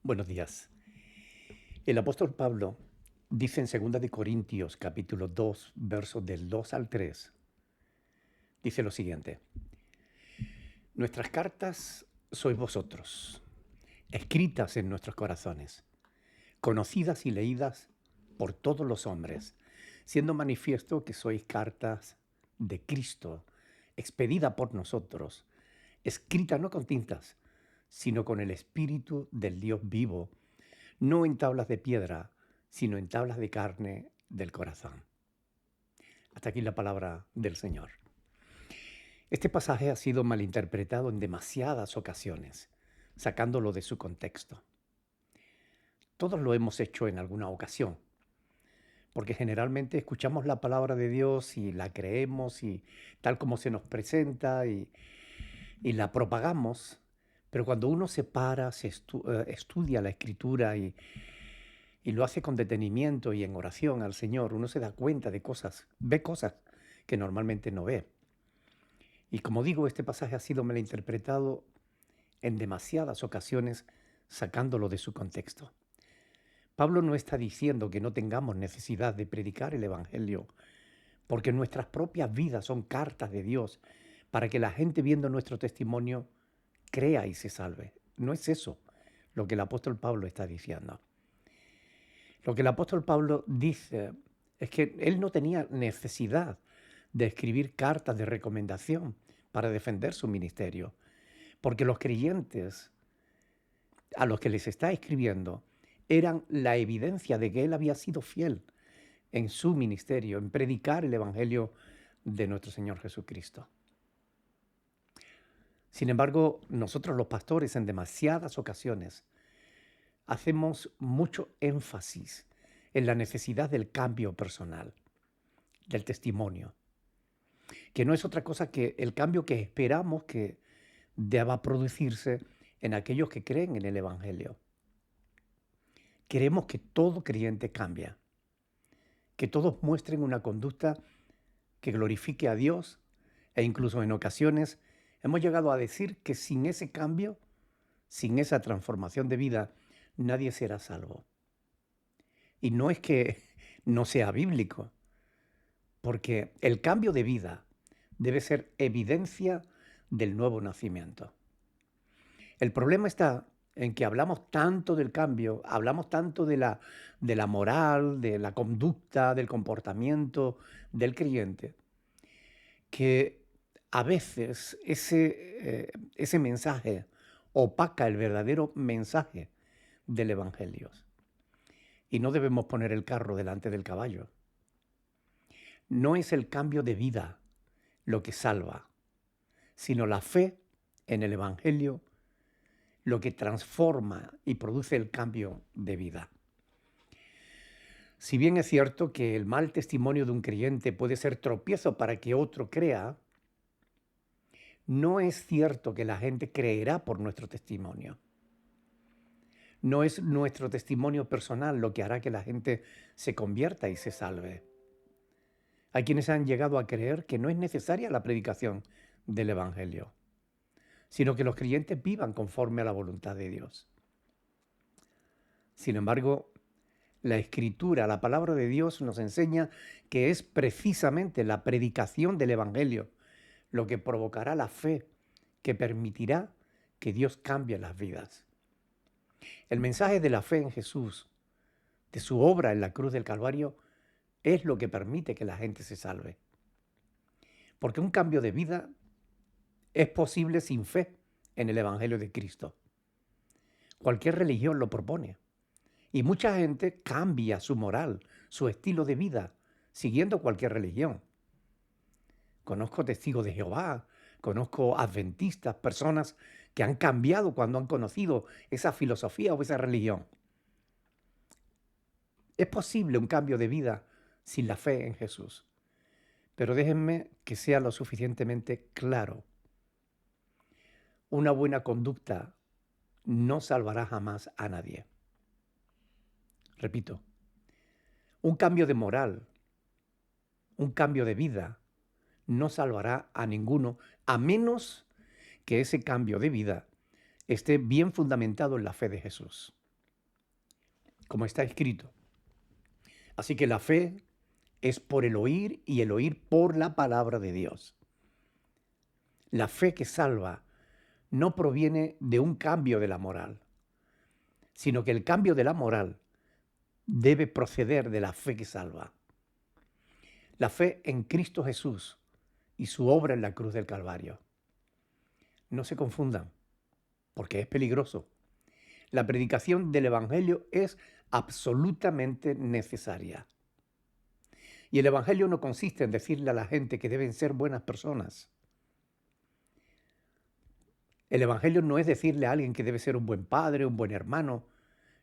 Buenos días. El apóstol Pablo dice en 2 de Corintios, capítulo 2, versos del 2 al 3, dice lo siguiente: Nuestras cartas sois vosotros, escritas en nuestros corazones, conocidas y leídas por todos los hombres, siendo manifiesto que sois cartas de Cristo, expedida por nosotros, escrita no con tintas, sino con el Espíritu del Dios vivo, no en tablas de piedra, sino en tablas de carne del corazón. Hasta aquí la palabra del Señor. Este pasaje ha sido malinterpretado en demasiadas ocasiones, sacándolo de su contexto. Todos lo hemos hecho en alguna ocasión, porque generalmente escuchamos la palabra de Dios y la creemos y tal como se nos presenta y la propagamos, pero cuando uno se para, estudia la Escritura y lo hace con detenimiento y en oración al Señor, uno se da cuenta de cosas, ve cosas que normalmente no ve. Y como digo, este pasaje ha sido malinterpretado en demasiadas ocasiones, sacándolo de su contexto. Pablo no está diciendo que no tengamos necesidad de predicar el Evangelio, porque nuestras propias vidas son cartas de Dios para que la gente viendo nuestro testimonio crea y se salve. No es eso lo que el apóstol Pablo está diciendo. Lo que el apóstol Pablo dice es que él no tenía necesidad de escribir cartas de recomendación para defender su ministerio, porque los creyentes a los que les está escribiendo eran la evidencia de que él había sido fiel en su ministerio, en predicar el Evangelio de nuestro Señor Jesucristo. Sin embargo, nosotros los pastores en demasiadas ocasiones hacemos mucho énfasis en la necesidad del cambio personal, del testimonio, que no es otra cosa que el cambio que esperamos que deba producirse en aquellos que creen en el Evangelio. Queremos que todo creyente cambie, que todos muestren una conducta que glorifique a Dios e incluso en ocasiones hemos llegado a decir que sin ese cambio, sin esa transformación de vida, nadie será salvo. Y no es que no sea bíblico, porque el cambio de vida debe ser evidencia del nuevo nacimiento. El problema está en que hablamos tanto del cambio, hablamos tanto de la moral, de la conducta, del comportamiento del creyente, que a veces ese mensaje opaca el verdadero mensaje del Evangelio. Y no debemos poner el carro delante del caballo. No es el cambio de vida lo que salva, sino la fe en el Evangelio lo que transforma y produce el cambio de vida. Si bien es cierto que el mal testimonio de un creyente puede ser tropiezo para que otro crea, no es cierto que la gente creerá por nuestro testimonio. No es nuestro testimonio personal lo que hará que la gente se convierta y se salve. Hay quienes han llegado a creer que no es necesaria la predicación del Evangelio, sino que los creyentes vivan conforme a la voluntad de Dios. Sin embargo, la Escritura, la palabra de Dios nos enseña que es precisamente la predicación del Evangelio lo que provocará la fe que permitirá que Dios cambie las vidas. El mensaje de la fe en Jesús, de su obra en la cruz del Calvario, es lo que permite que la gente se salve. Porque un cambio de vida es posible sin fe en el Evangelio de Cristo. Cualquier religión lo propone. Y mucha gente cambia su moral, su estilo de vida, siguiendo cualquier religión. Conozco testigos de Jehová, conozco adventistas, personas que han cambiado cuando han conocido esa filosofía o esa religión. Es posible un cambio de vida sin la fe en Jesús. Pero déjenme que sea lo suficientemente claro. Una buena conducta no salvará jamás a nadie. Repito, un cambio de moral, un cambio de vida, no salvará a ninguno, a menos que ese cambio de vida esté bien fundamentado en la fe de Jesús. como está escrito. Así que la fe es por el oír y el oír por la palabra de Dios. La fe que salva no proviene de un cambio de la moral, sino que el cambio de la moral debe proceder de la fe que salva. La fe en Cristo Jesús y su obra en la cruz del Calvario. No se confundan, porque es peligroso. La predicación del Evangelio es absolutamente necesaria. Y el Evangelio no consiste en decirle a la gente que deben ser buenas personas. El Evangelio no es decirle a alguien que debe ser un buen padre, un buen hermano.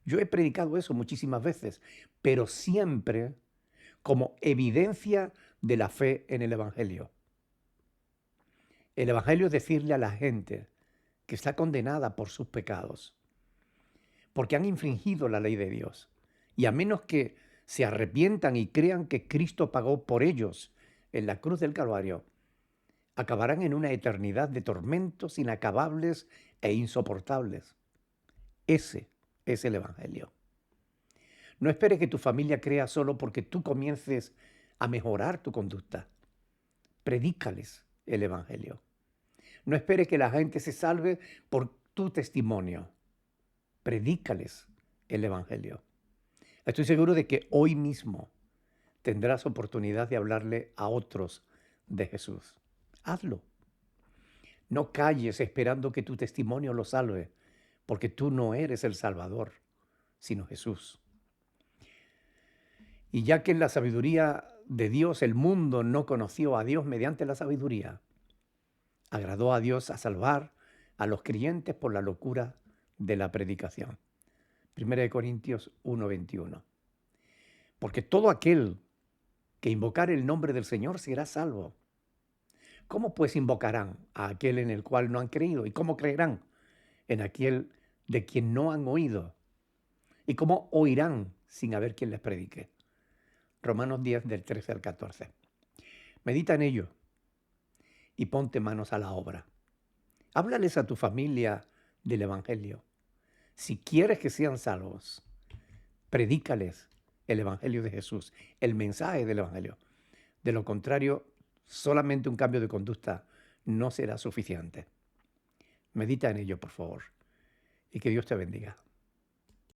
Yo he predicado eso muchísimas veces, pero siempre como evidencia de la fe en el Evangelio. El Evangelio es decirle a la gente que está condenada por sus pecados, porque han infringido la ley de Dios. Y a menos que se arrepientan y crean que Cristo pagó por ellos en la cruz del Calvario, acabarán en una eternidad de tormentos inacabables e insoportables. Ese es el Evangelio. No esperes que tu familia crea solo porque tú comiences a mejorar tu conducta. Predícales el Evangelio. No esperes que la gente se salve por tu testimonio. Predícales el Evangelio. Estoy seguro de que hoy mismo tendrás oportunidad de hablarle a otros de Jesús. Hazlo. No calles esperando que tu testimonio lo salve, porque tú no eres el Salvador, sino Jesús. Y ya que en la sabiduría de Dios el mundo no conoció a Dios mediante la sabiduría, agradó a Dios a salvar a los creyentes por la locura de la predicación. 1 Corintios 1:21. Porque todo aquel que invocare el nombre del Señor será salvo. ¿Cómo pues invocarán a aquel en el cual no han creído? ¿Y cómo creerán en aquel de quien no han oído? ¿Y cómo oirán sin haber quien les predique? Romanos 10, del 13 al 14. Medita en ello y ponte manos a la obra. Háblales a tu familia del Evangelio. Si quieres que sean salvos, predícales el Evangelio de Jesús, el mensaje del Evangelio. De lo contrario, solamente un cambio de conducta no será suficiente. Medita en ello, por favor, y que Dios te bendiga.